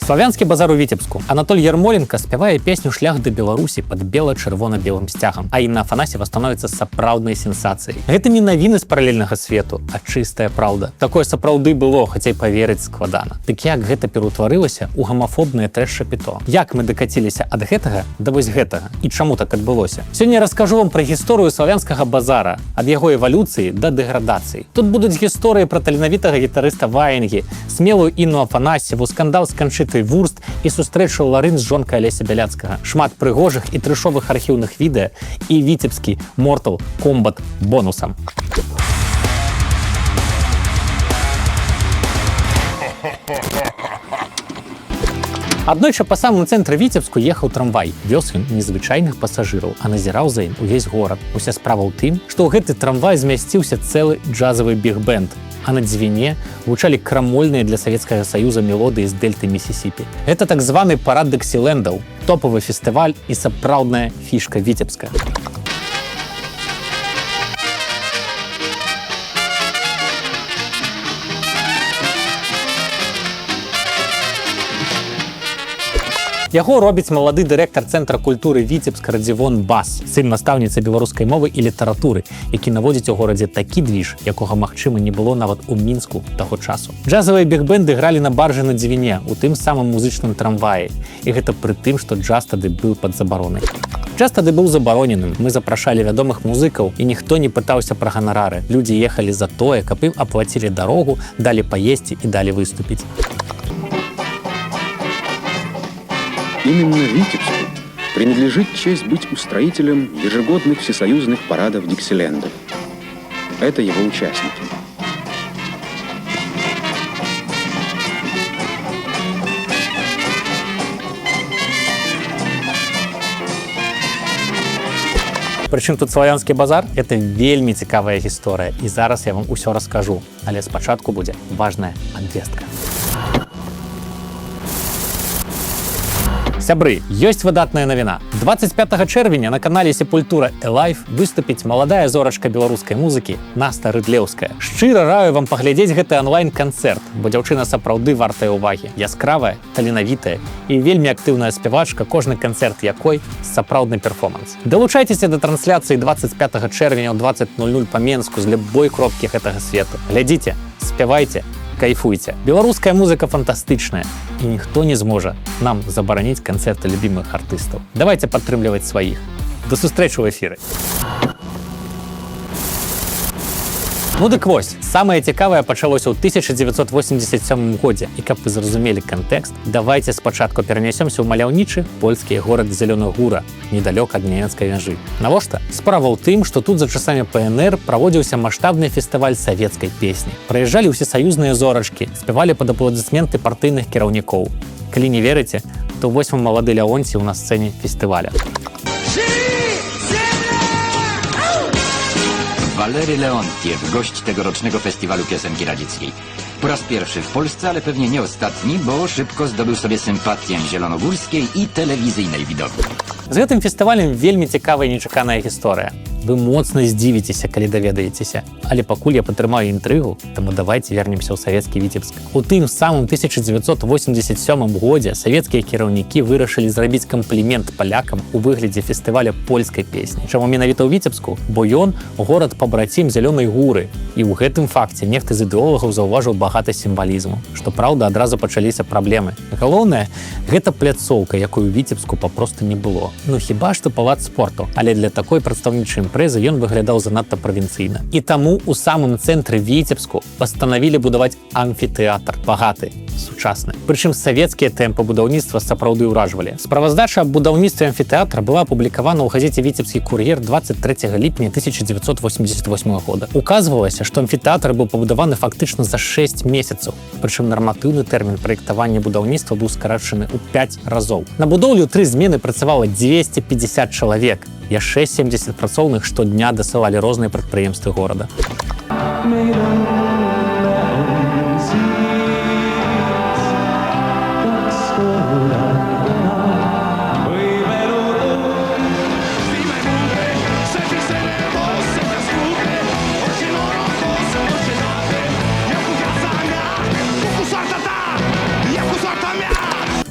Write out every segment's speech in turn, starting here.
Славянскі базар у Віцебску. Анатоль Ярмоленко спявае песню «Шлях да Беларусі» пад бела-чырвона-белым сцягам, а Інна Афанасьева становіцца сапраўднай сенсацыяй. Гэта не навіны з паралельнага свету, а чыстая праўда. Такое сапраўды было, хаця і паверыць складана. Дык як гэта пераўтварылася ў гамафобнае трэш-шапіто? Як мы дакаціліся ад гэтага да вось гэтага? І чаму так адбылося? Сёння я раскажу вам пра гісторыю славянскага базара, ад яго эвалюцыі да дэградацыі. Тут будуць гісторыі пра таленавітага гітарыста Ваенгі, смелую Інну Афанасьеву, скандал з Канчытай Вурст і сустрэчу Ларын з жонкай Алеся Бяляцкага, шмат прыгожых і трэшовых архіўных відэа і віцебскі Mortal Kombat бонусам. Аднойчы па самым цэнтры Віцебску ехаў трамвай. Вёз ён незвычайных пасажыраў, а назіраў за ім увесь горад. Уся справа ў тым, што ў гэты трамвай змясціўся цэлы джазавы биг-бэнд, а на дзвіне гучалі крамольныя для Савецкага Саюза мелодыі з дэльты Місісіпі. Гэта так званы парад Дыксілэндаў, топавы фестываль і сапраўдная фішка Віцебска. Яго робіць малады дырэктар цэнтра культуры Віцебска Радзівон Бас, сын настаўніцы беларускай мовы і літаратуры, які наводзіць у горадзе такі двіж, якога, магчыма, не было нават у Мінску таго часу. Джазавыя биг-бэнды гралі на баржы на дзвіне, у тым самым музычным трамваі. І гэта пры тым, што джаз тады быў пад забаронай. Джаз тады быў забароненым. Мы запрашалі вядомых музыкаў, і ніхто не пытаўся пра ганарары. Людзі ехалі за тое, каб ім аплацілі дарогу, далі паесці і далі выступіць. Именно Витебску принадлежит честь быть устроителем ежегодных всесоюзных парадов Диксилендов. Это его участники. Прычым тут славянскі базар? Это вельмі цікавая гісторыя, і зараз я вам усё раскажу. Але спачатку будзе важная абвестка. Сябры, ёсць выдатная навіна. 25 чэрвеня на канале Сепультура Элайф выступіць маладая зорачка беларускай музыкі Наста Рыдлеўская. Шчыра раю вам паглядзець гэты онлайн-канцэрт, бо дзяўчына сапраўды вартая ўвагі. Яскравая, таленавітая і вельмі актыўная спявачка, кожны канцэрт якой сапраўдны перформанс. Далучайцеся да трансляцыі 25 чэрвеня ў 20:00 па Менску з любой кропкі гэтага свету. Глядзіце, спявайце, кайфуйце. Беларуская музыка фантастычная, і ніхто не зможа нам забараніць канцэрты любімых артыстаў. Давайте падтрымліваць сваіх. До сустрэчы ў эфіры. Ну дык вось, самае цікавае пачалося ў 1987 годзе. І каб вы зразумелі кантэкст, давайте спачатку перанесёмся ў маляўнічы польскі горад Зялёны Гура, недалёк ад Ненецкай мяжы. Навошта? Справа ў тым, што тут за часамі ПНР праводзіўся маштабны фестываль савецкай песні. Прыязджалі ўсесаюзныя зорачкі, спявалі пад апладысменты партыйных кіраўнікоў. Калі не верыце, то вось вам малады Леонцій на сцэне фестываля. Walery Leontiew, gość tegorocznego festiwalu piosenki radzieckiej. Po raz pierwszy w Polsce, ale pewnie nie ostatni, bo szybko zdobył sobie sympatię zielonogórskiej i telewizyjnej widowni. З гэтым фестывалем вельмі цікавая і нечаканая гісторыя. Вы моцна здзівіцеся, калі даведаецеся. Але пакуль я падтрымаю інтрыгу, таму давайте вернемся ў савецкі Віцебск. У тым самым 1987 годзе савецкія кіраўнікі вырашылі зрабіць камплімент палякам у выглядзе фестываля польскай песні. Чаму менавіта ў Віцебску? Бо ён горад-пабрацім Зялёнай Гуры. І ў гэтым факце нехта з ідэолагаў заўважыў багата сімвалізму. Што праўда, адразу пачаліся праблемы. Галоўнае, гэта пляцоўка, якой у Віцебску папросту не было. Ну хіба што палац спорту, але для такой прадстаўнічай імпрэзы ён выглядаў занадта правінцыйна. І таму у самым цэнтры Віцебску пастанавілі будаваць амфітэатр, багаты, сучасны. Прычым савецкія тэмпы будаўніцтва сапраўды ўражвалі. Справаздача аб будаўніцтве амфітэатра была апублікавана ў газеце «Віцебскі кур'ер» 23 ліпня 1988 года. Указвалася, што амфітэатр быў пабудаваны фактычна за 6 месяцаў. Прычым нарматыўны тэрмін праектавання будаўніцтва быў скарачаны ў 5 разоў. На будоўлю 3 змены працавала 250 чалавек. Яшчэ 70 працоўных штодня дасылалі розныя прадпрыемствы горада.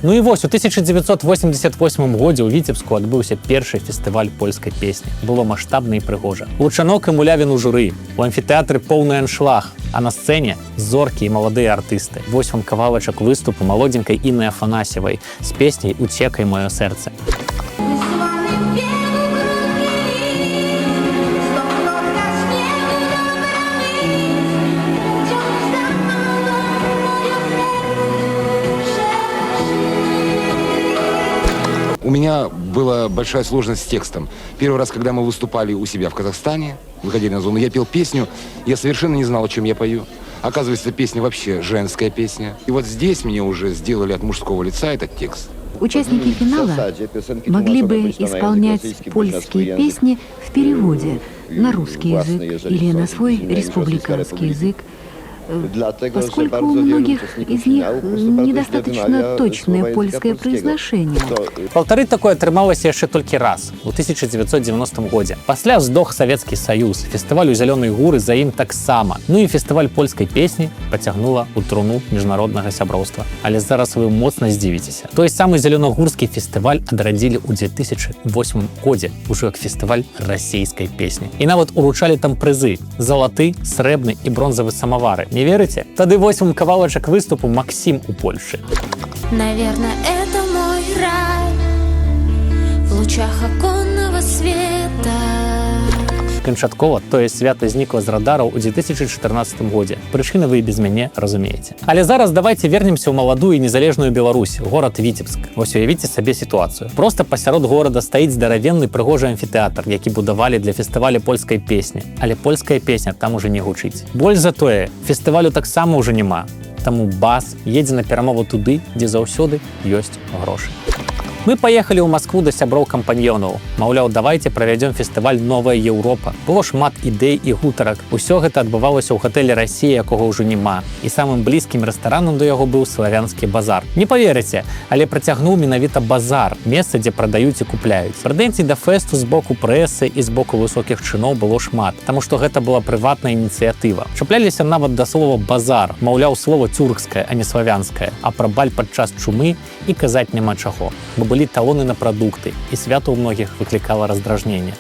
Ну і вось у 1988 годзе ў Віцебску адбыўся першы фестываль польскай песні. Было маштабна і прыгожа. Лучанок і Мулявін у журы, у амфітэатры поўны аншлаг, а на сцэне зоркі і маладыя артысты. Вось вам кавалачак выступу малодзенькай Інны Афанасьевай з песняй «Уцекай маё сэрца». У меня была большая сложность с текстом. Первый раз, когда мы выступали у себя в Казахстане, выходили на зону, я пел песню, я совершенно не знал, о чем я пою. Оказывается, песня вообще женская песня. И вот здесь мне уже сделали от мужского лица этот текст. Участники финала могли бы исполнять польские песни в переводе на русский язык или на свой республиканский язык, поскольку у многих из них недостаточно точное польское произношение. Паўтарыць такое атрымалася яшчэ толькі раз, у 1990 годзе. Пасля здох Савецкі Саюз, фестываль у Зялёнай Гуры за ім таксама. Ну і фестываль польскай песні пацягнула ў труну міжнароднага сяброўства. Але зараз вы моцна здзівіцеся. Той самы Зелёнагурскі фестываль адрадзілі ў 2008 годзе, ужо як фестываль расійскай песні. І нават уручалі там прызы: залаты, срэбны і бронзавы самавары. Не верыце? Тады вось вам кавалачак выступу «Максим» у Польшы. Наверное, это мой рай в лучах оконного света. Канчаткова тое свята знікла з радараў у 2014 годзе. Прычыны вы і без мяне разумееце. Але зараз давайте вернемся ў маладую і незалежную Беларусь, горад Віцебск. Вось уявіце сабе сітуацыю. Проста пасярод горада стаіць здаравенны прыгожы амфітэатр, які будавалі для фестываля польскай песні. Але польская песня там уже не гучыць. Больш за тое, фестывалю таксама ўжо няма. Таму бас едзе на перамову туды, дзе заўсёды ёсць грошы. Мы паехалі ў Маскву да сяброў-кампаньёнаў. Маўляў, давайте правядзём фестываль «Новая Еўропа». Было шмат ідэй і гутарак. Усё гэта адбывалася ў гатэлі «Расія», якога ўжо няма. І самым блізкім рэстаранам да яго быў славянскі базар. Не паверыце, але працягнуў менавіта базар, месца, дзе прадаюць і купляюць. Прэтэнзій да фэсту з боку прэсы і з боку высокіх чыноў было шмат, таму што гэта была прыватная ініцыятыва. Чапляліся нават да слова «базар». Маўляў, слова цюркскае, а не славянскае. А пра баль падчас чумы і казаць няма чаго. Былі талоны на прадукты, і свята ў многіх выклікала раздражненне.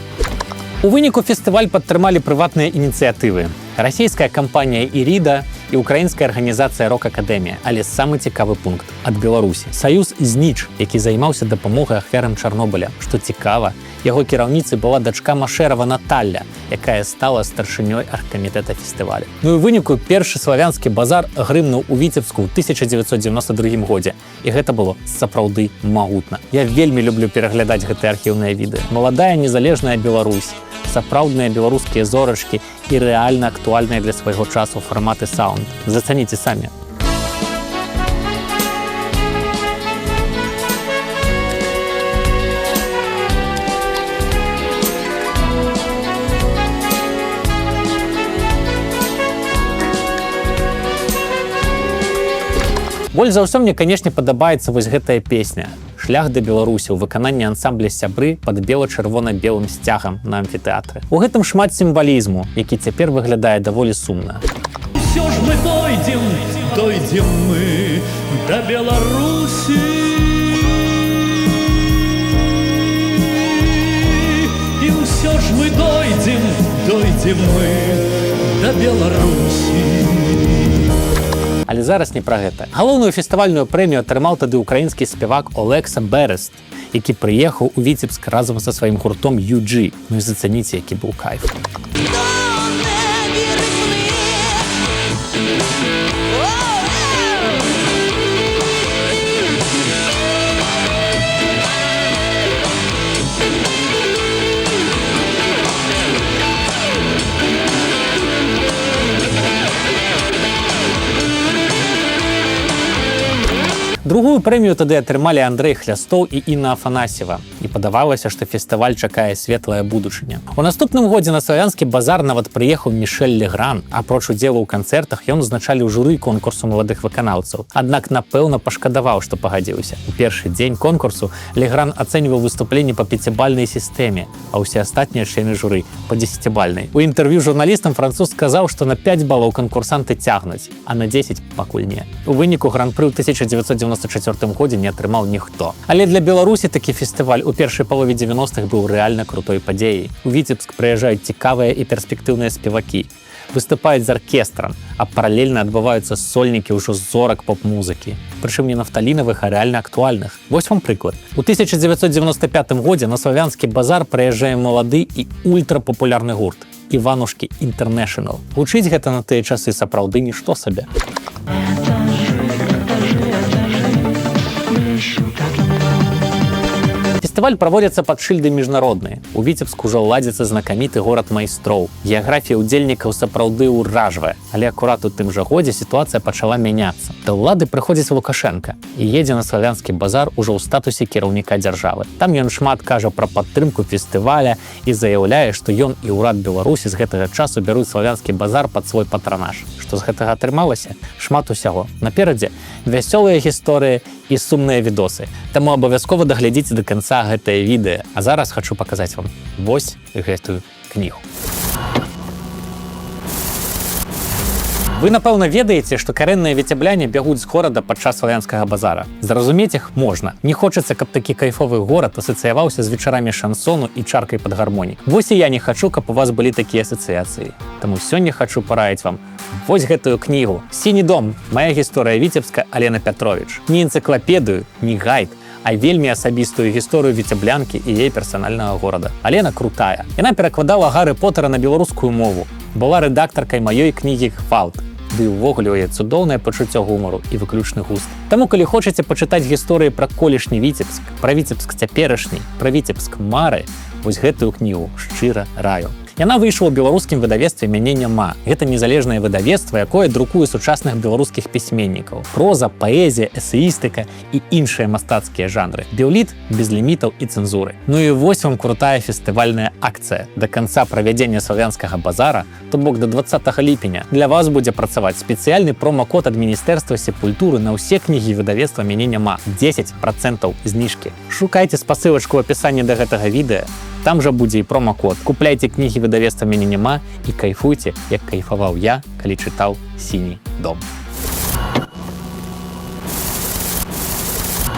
У выніку фестываль падтрымалі прыватныя ініцыятывы. Расійская кампанія «Іріда» і украінская арганізацыя «Рок-акадэмія». Але самы цікавы пункт – ад Беларусі. Саюз «Зніч», які займаўся дапамогай ахвярам Чарнобыля. Што цікава, яго кіраўніцай была дачка Машэрава Наталля, якая стала старшынёй аргкамітэта фестываля. Ну і ў выніку першы славянскі базар грымнуў у Віцебску ў 1992 годзе. І гэта было сапраўды магутна. Я вельмі люблю пераглядаць гэтыя архіўныя відэа. Маладая незалежная Беларусь, сапраўдныя беларускія зорачкі і рэальна актуальныя для свайго часу фарматы саунд. Зацаніце самі. Больш за ўсё мне, канешне, падабаецца вось гэтая песня «Шлях да Беларусі» ў выкананні ансамбля «Сябры» пад бела-чырвона-белым сцягам на амфітэатры. У гэтым шмат сімвалізму, які цяпер выглядае даволі сумна. Усё ж мы дойдем мы да Беларусі. І ўсё ж мы дойдем мы да Беларусі. Але зараз не пра гэта. Галоўную фестывальную прэмію атрымаў тады ўкраінскі спявак Олекса Берест, які прыехаў у Віцебск разам са сваім гуртом UG. Ну і зацаніце, які быў кайф. Другую прэмію тады атрымалі Андрэй Хлястоў і Інна Афанасьева. І падавалася, што фестываль чакае светлая будучыня. У наступным годзе на славянскі базар нават прыехаў Мішэль Легран. Апроч удзелу ў канцэртах, ён узначалі ў журы конкурсу маладых выканаўцаў. Аднак, напэўна, пашкадаваў, што пагадзіўся. У першы дзень конкурсу Легран ацэньваў выступленні па 5-бальнай сістэме, а ўсе астатнія члены журы па 10-бальнай. У інтэрв'ю журналістам француз сказаў, што на 5 балаў канкурсанты цягнуць, а на 10 пакуль не. У выніку гран-пры ў 1992 94 годзе не атрымаў ніхто. Але для Беларусі такі фестываль у першай палове 90-х быў рэальна крутой падзеяй. У Віцебск прыязджаюць цікавыя і перспектыўныя спевакі, выступаюць з аркестрам, а паралельна адбываюцца сольнікі ўжо зорак поп-музыкі. Прычым не нафталінавых, а рэальна актуальных. Вось вам прыклад. У 1995 годзе на славянскі базар прыязджае малады і ультрапапулярны гурт Іванушкі Інтэрнэшнл. Гучыць гэта на тыя часы сапраўды нішто сабе. Фестываль праводзіцца пад шыльдай міжнародныя. У Віцебску ўжо ладзіцца знакаміты горад майстроў. Геаграфія ўдзельнікаў сапраўды ўражвае, але акурат у тым жа годзе сітуацыя пачала мяняцца. Да ўлады прыходзіць Лукашенка і едзе на славянскі базар ужо ў статусе кіраўніка дзяржавы. Там ён шмат кажа пра падтрымку фестываля і заяўляе, што ён і ўрад Беларусі з гэтага часу бяруць славянскі базар пад свой патранаж. Што з гэтага атрымалася? Шмат усяго. Наперадзе вясёлыя гісторыі і сумныя відосы. Таму абавязкова даглядзіце да канца гэтае відэа. А зараз хачу паказаць вам вось гэтую кнігу. Вы, напэўна, ведаеце, што карэнныя віцебляне бягуць з горада падчас славянскага базара. Зразумець іх можна. Не хочацца, каб такі кайфовы горад асацыяваўся з вечарамі шансону і чаркай пад гармоній. Вось і я не хачу, каб у вас былі такія асацыяцыі. Таму сёння хачу параіць вам вось гэтую кнігу. «Сіні дом. Мая гісторыя Віцебска» Алена Пятровіч. Не энцыклапедыю, не гайд, а вельмі асабістую гісторыю віцеблянкі і яе персанальнага горада. Алена крутая. Яна перакладала Гарры Потара на беларускую мову. Была рэдактаркай маёй кнігі «Гвалт». Ды ўвогуле ў яе цудоўнае пачуццё гумару і выключны густ. Таму, калі хочаце пачытаць гісторыі пра колішні Віцебск, пра Віцебск цяперашні, пра Віцебск мары, вось гэтую кнігу шчыра раю. Яна выйшла ў беларускім выдавецтве «Мяне няма». Гэта незалежнае выдавецтва, якое друкуе сучасных беларускіх пісьменнікаў. Проза, паэзія, эсеістыка і іншыя мастацкія жанры. Біўліт без лімітаў і цэнзуры. Ну і вось вам крутая фестывальная акцыя. Да канца правядзення славянскага базара, то бок да 20 ліпеня, для вас будзе працаваць спецыяльны промакод ад Міністэрства сепультуры на ўсе кнігі выдавецтва «Мяне няма». 10% зніжкі. Шукайце спасылачку ў апісанні да гэтага відэа. Там жа будзе і промакод. Купляйце кнігі выдавецтва «Мяне няма» і кайфуйце, як кайфаваў я, калі чытаў «Сіні дом».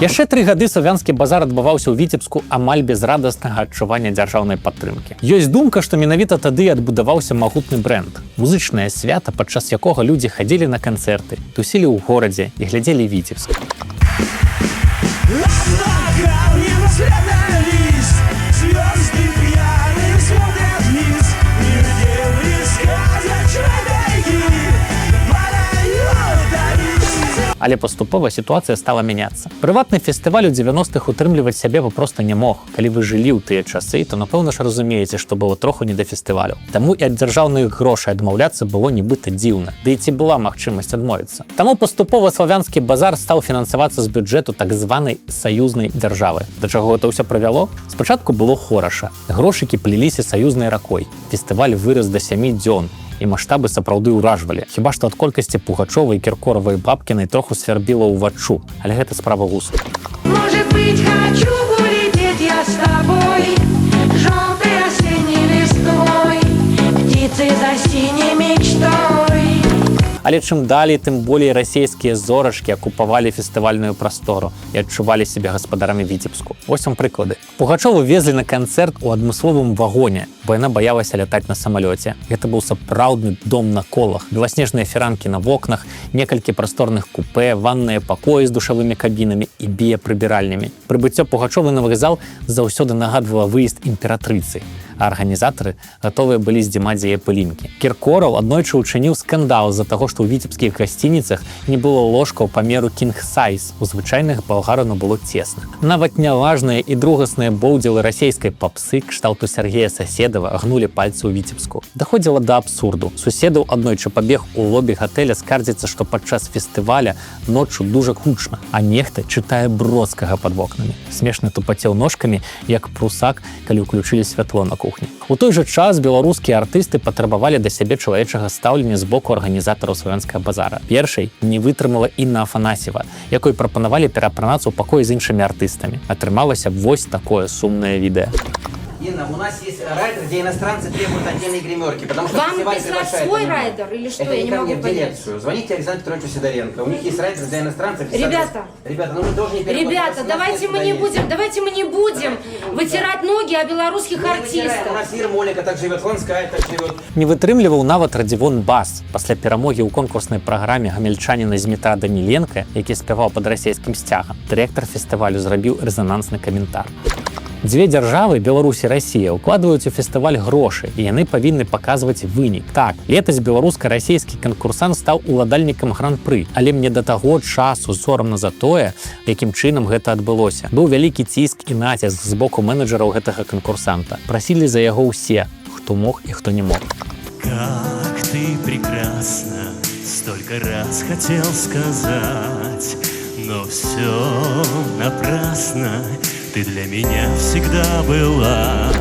Яшчэ 3 гады славянскі базар адбываўся ў Віцебску амаль без радаснага адчування дзяржаўнай падтрымкі. Ёсць думка, што менавіта тады адбудаваўся магутны брэнд. Музычнае свята, падчас якога людзі хадзілі на канцэрты, тусілі ў горадзе і глядзелі Віцебск. Але паступова сітуацыя стала мяняцца. Прыватны фестываль у 90-х утрымліваць сябе проста не мог. Калі вы жылі ў тыя часы, то напэўна ж разумееце, што было троху не да фестывалю. Таму і ад дзяржаўных грошай адмаўляцца было нібыта дзіўна. Ды і ці была магчымасць адмовіцца. Таму паступова славянскі базар стаў фінансавацца з бюджэту так званай саюзнай дзяржавы. Да чаго гэта ўсё прывяло? Спачатку было хораша. Грошыкі пліліся саюзнай ракой. Фестываль вырас да 7 дзён. І маштабы сапраўды ўражвалі. Хіба што ад колькасці Пугачова і Кіркорава і Бабкінай троху свярбіла ўваччу, але гэта справа густу. Может быть, хочу улететь я с тобой, желтой осенней листвой, птицы за синей мечтой. Але чым далей, тым болей расійскія зорачкі акупавалі фестывальную прастору і адчувалі сябе гаспадарамі Віцебску. Вось вам прыклады. Пугачову везлі на канцэрт у адмысловым вагоне, бо яна баялася лятаць на самалёце. Гэта быў сапраўдны дом на колах, беласнежныя фіранкі на вокнах, некалькі прасторных купе, ванныя пакоі з душавымі кабінамі і біяпрыбіральнямі. Прыбыццё Пугачовай на вакзал заўсёды нагадвала выезд імператрыцы, а арганізатары гатовыя былі здзімаць з яе пылінкі. Кіркораў аднойчы учыніў скандал з-за таго, што ў віцебскіх гасцініцах не было ложкаў памеру king-size. У звычайных балгарыну было цесна. Нават няважныя і другасныя боўдзелы расійскай папсы кшталту Сергея Соседова гнулі пальцы ў Віцебску. Даходзіла да абсурду. Суседаў аднойчы пабег у лобі гатэля скардзіцца, што падчас фестываля ноччу дужа гучна, а нехта чытае Бродскага пад вокнамі. Смешна тупацеў ножкамі, як прусак, калі ўключылі святло на кухні. У той жа час беларускія артысты патрабавалі да сябе чалавечага стаўлення з боку арганізатараў славянскага базара. Першай не вытрымала Інна Афанасьева, якой прапанавалі пераапранацца ў пакоі з іншымі артыстамі. Атрымалася вось такое сумнае відэа. Инна, у нас есть райдер, где иностранцы требуют отдельной гримерки, потому что Вам фестиваль прислать приглашает свой на него. райдер или что? Это Я не не ко могу мне в понять. дирекцию. Звоните Александру Петровичу Сидоренко. У них есть райдер для иностранцев. Ребята, ну мы должны переработать. ребята, давайте мы не будем вытирать ноги о белорусских У артистах. нас Ермолика так живет, Ланская так живет. Не вытрымліваў нават Радзівон Бас пасля перамогі ў конкурснай праграме гамельчаніна Змітра Даніленка, які спяваў пад расійскім сцягам. Дырэктар фестывалю зрабіў рэзанансны каментар. Дзве дзяржавы, Беларусь і Расія, укладваюць у фестываль грошы, і яны павінны паказваць вынік. Так, летась беларуска-расійскі канкурсант стаў уладальнікам гран-пры, але мне да таго часу сорамна за тое, якім чынам гэта адбылося. Быў вялікі ціск і націск з боку менеджераў гэтага канкурсанта. Прасілі за яго ўсе, хто мог і хто не мог. Как ты прекрасна, столько раз хотел сказать, но все напрасно, ты для меня всегда была.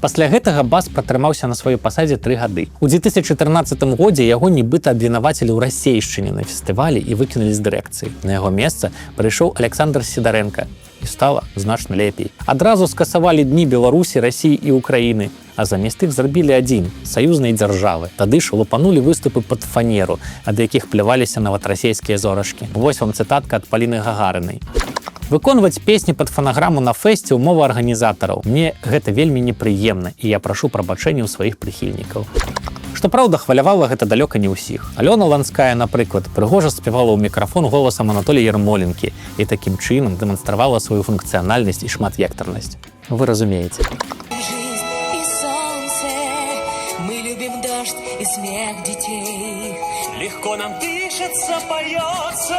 Пасля гэтага Бас пратрымаўся на сваёй пасадзе 3 гады. У 2014 годзе яго нібыта абвінавацілі ў расейшчыне на фестывалі і выкінулі з дырэкцыі. На яго месца прыйшоў Александр Сидоренко і стала значна лепей. Адразу скасавалі дні Беларусі, Расіі і Украіны, а замест іх зрабілі адзін саюзнай дзяржавы. Тады ж лупанулі выступы пад фанеру, ад якіх пляваліся нават расійскія зорачкі. Вось вам цытатка ад Паліны Гагарынай. Выконваць песні пад фанаграму на фэсце ўмова арганізатараў. Мне гэта вельмі непрыемна, і я прашу прабачэння ў сваіх прыхільнікаў. Што праўда, хвалявала гэта далёка не ўсіх. Алёна Ланская, напрыклад, прыгожа спявала ў мікрафон голасам Анатолія Ермоленкі і такім чынам дэманстравала сваю функцыянальнасць і шматвектарнасць. Вы разумееце. Легко нам дышится, поется.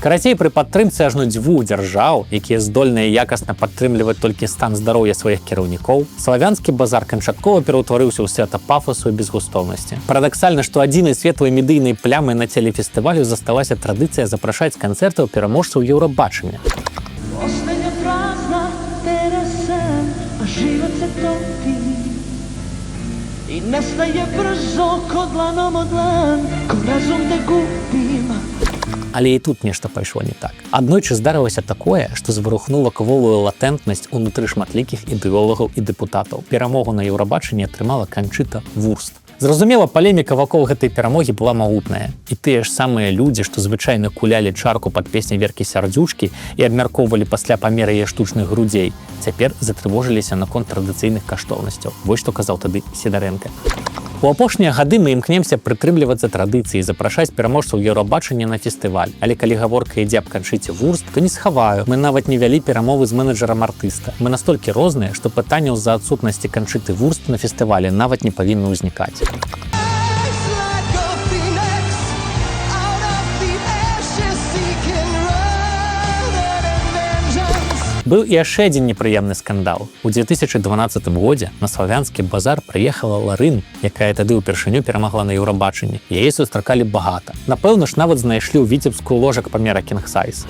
Карацей, пры падтрымцы ажно 2 дзяржаў, якія здольныя якасна падтрымліваць толькі стан здароўя сваіх кіраўнікоў, славянскі базар канчаткова пераўтварыўся ў свята пафасу і безгустоўнасці. Парадаксальна, што адзінай светлай медыйнай плямай на целе фестывалю засталася традыцыя запрашаць канцэртаў пераможцаў Еўрабачання. I nestaje brzo ko dlanom o dlan, ko razum te gubim. Але і тут нешта пайшло не так. Аднойчы здарылася такое, што зварухнула кволую латэнтнасць унутры шматлікіх ідэолагаў і дэпутатаў. Перамогу на Еўрабачанні атрымала Канчыта Вурст. Зразумела, палеміка вакол гэтай перамогі была магутная. І тыя ж самыя людзі, што звычайна кулялі чарку пад песняй Веркі Сярдзюшкі і абмяркоўвалі пасля памер яе штучных грудзей, цяпер затрывожыліся наконт традыцыйных каштоўнасцяў. Вось што казаў тады Сидоренко. У апошнія гады мы імкнемся прытрымлівацца традыцыі і запрашаць пераможцаў Еўрабачання на фестываль. Але калі гаворка ідзе аб Канчыце Вурст, то не схаваю. Мы нават не вялі перамовы з менеджерам артыста. Мы настолькі розныя, што пытанняў з-за адсутнасці Канчыты Вурст на фестывалі нават не павінна ўзнікаць. Быў і яшчэ адзін непрыемны скандал. У 2012 годзе на славянскі базар прыехала Ларын, якая тады ўпершыню перамагла на Еўрабачанні. Яе сустракалі багата. Напэўна ж, нават знайшлі ў Віцебску ложак памера кінг-сайз.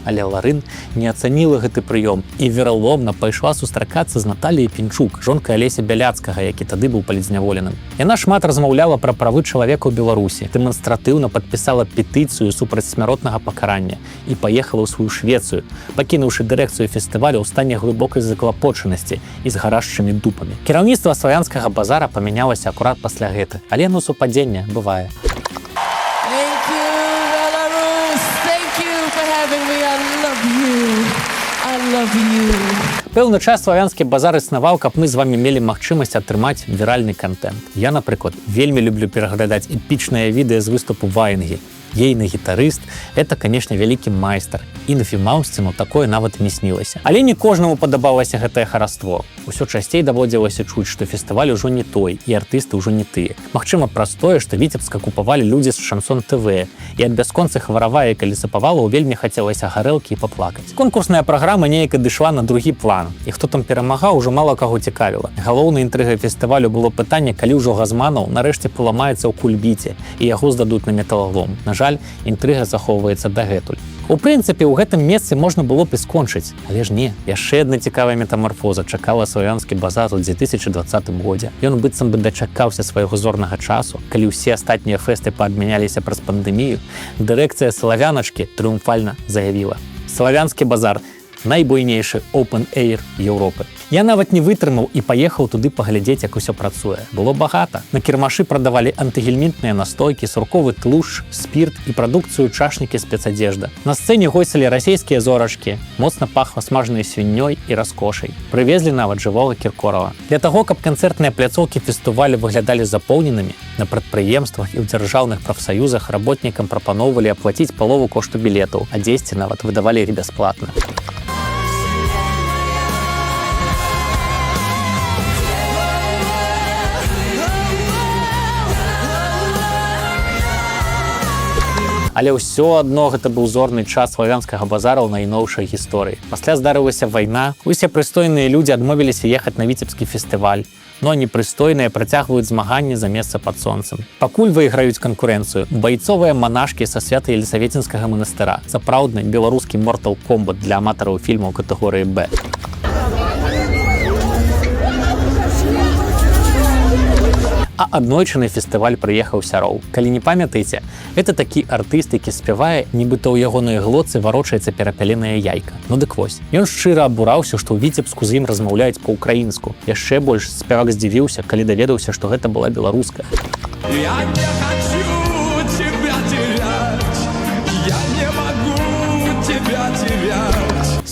Але Ларын не ацаніла гэты прыём і вераломна пайшла сустракацца з Наталіяй Пінчук, жонкай Алеся Бяляцкага, які тады быў палітзняволеным. Яна шмат размаўляла пра правы чалавека ў Беларусі, дэманстратыўна падпісала петыцыю супраць смяротнага пакарання і паехала ў сваю Швецыю, пакінуўшы дырэкцыю фестывалю ў стане глыбокай заклапочанасці і з гарашчымі дупамі. Кіраўніцтва славянскага базара памянялася акурат пасля гэтых, але яно супадзення бывае. Пэўны час славянскі базар існаваў, каб мы з вамі мелі магчымасць атрымаць віральны контент. Я, напрыклад, вельмі люблю пераглядаць эпічныя відэа з выступу Ваенгі. Ейны гітарыст – это, канешне, вялікі майстар. І на Фімаўсціну такое нават не снілася. Але не кожнаму падабалася гэтае хараство. Усё часцей даводзілася чуць, што фестываль ужо не той, і артысты ўжо не тыя. Магчыма, праз тое, што Віцебска купавалі людзі з Шансон ТВ, і ад бясконцы хваравая, калі сапавалаў, вельмі хацелася гарэлкі і паплакаць. Конкурсная праграма неяк адышла на другі план, і хто там перамагаў, ужо мала каго цікавіла. Галоўнай інтрыгай фестывалю было пытанне, калі ўжо Газманаў нарэшце паламаецца ў кульбіце, і яго здадуць на металалом. На жаль, інтрыга захоўваецца дагэтуль. У прынцыпе, у гэтым месцы можна было б і скончыць, але ж не. Яшчэ адна цікавая метамарфоза чакала славянскі базар у 2020 годзе. Ён быццам бы дачакаўся свайго зорнага часу. Калі ўсе астатнія фэсты паадмяняліся праз пандэмію, дырэкцыя славяначкі трыумфальна заявіла: славянскі базар найбуйнейшы open-air Еўропы. Я нават не вытрымаў і паехаў туды паглядзець, як усё працуе. Было багата. На кірмашы прадавалі антыгельмінтныя настойкі, сурковы тлушч, спірт і прадукцыю чашнікі спецадзежда. На сцэне гойсалі расійскія зорачкі, моцна пахла смажанай свіннёй і раскошай. Прывезлі нават жывога Кіркорава. Для таго, каб канцэртныя пляцоўкі фестывалю выглядалі запоўненымі, на прадпрыемствах і ў дзяржаўных прафсаюзах работнікам прапаноўвалі аплаціць палову кошту білетаў, а дзесьці нават выдавалі іх бясплатна. Але ўсё адно гэта быў зорны час славянскага базара ў найноўшай гісторыі. Пасля здарылася вайна, усе прыстойныя людзі адмовіліся ехаць на віцебскі фестываль, но непрыстойныя працягваюць змаганне за месца пад сонцам. Пакуль выйграюць канкурэнцыю байцовыя манашкі са Свята-Елісаветінскага манастыра, сапраўдны беларускі Mortal Kombat для аматараў фільмаў катэгорыі Б. А аднойчы на фестываль прыехаў Сяроў. Калі не памятаеце, это такі артыст, які спявае, нібыта ў ягонай глотцы варочаецца перапяленая яйка. Ну дык вось. Ён шчыра абураўся, што ў Віцебску з ім размаўляюць па-ўкраінску. Яшчэ больш спявак здзівіўся, калі даведаўся, што гэта была беларуска. Я не хочу тебя терять, я не могу тебя терять.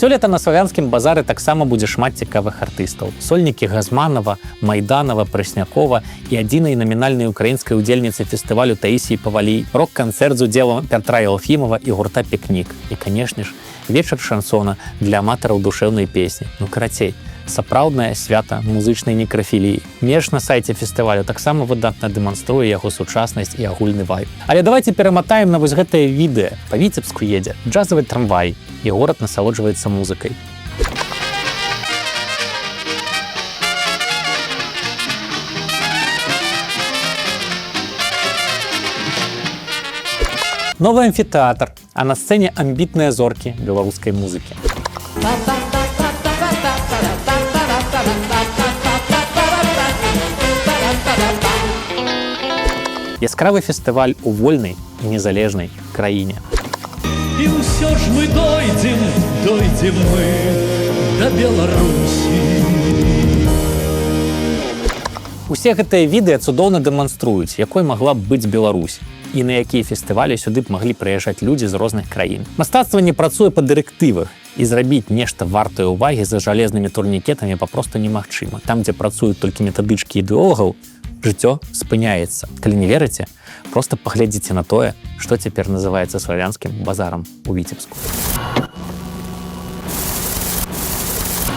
Сёлета на славянскім базары таксама будзе шмат цікавых артыстаў. Сольнікі Газманова, Майданова, Прэснякова і адзінай намінальнай украінскай удзельніцы фестывалю Таісіі Павалій, рок-канцэрт з удзелам Пятра Елфімова і гурта «Пікнік». І, канешне ж, вечар шансона для аматараў душэўнай песні. Ну, карацей, сапраўднае свята музычнай некрафіліі. Меж на сайце фестывалю таксама выдатна дэманструе яго сучаснасць і агульны вайб. Але давайте пераматаем на вось гэтае відэа. Па Віцебску едзе джазавы трамвай, і горад насалоджваецца музыкай. Новы амфітэатр, а на сцэне амбітныя зоркі беларускай музыкі. Яскравы фестываль у вольнай і незалежнай краіне. І ўсё ж мы дойдзем мы да Беларусі. Усе гэтыя відэа цудоўна дэманструюць, якой магла б быць Беларусь і на якія фестывалі сюды б маглі прыязджаць людзі з розных краін. Мастацтва не працуе па дырэктывах, і зрабіць нешта вартае ўвагі за жалезнымі турнікетамі папросту немагчыма. Там, дзе працуюць толькі метадычкі ідэолагаў, жыццё спыняецца. Калі не верыце, проста паглядзіце на тое, што цяпер называецца славянскім базарам у Віцебску.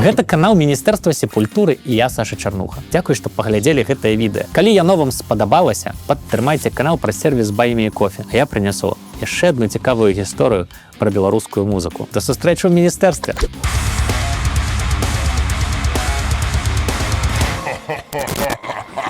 Гэта канал Міністэрства сепультуры і я, Саша Чарнуха. Дзякуй, што паглядзелі гэтае відэа. Калі яно вам спадабалася, падтрымайце канал праз сервіс Buy Me a Coffee, а я прынясу яшчэ адну цікавую гісторыю пра беларускую музыку. Да сустрэчы ў міністэрстве! Ha ha ha ha!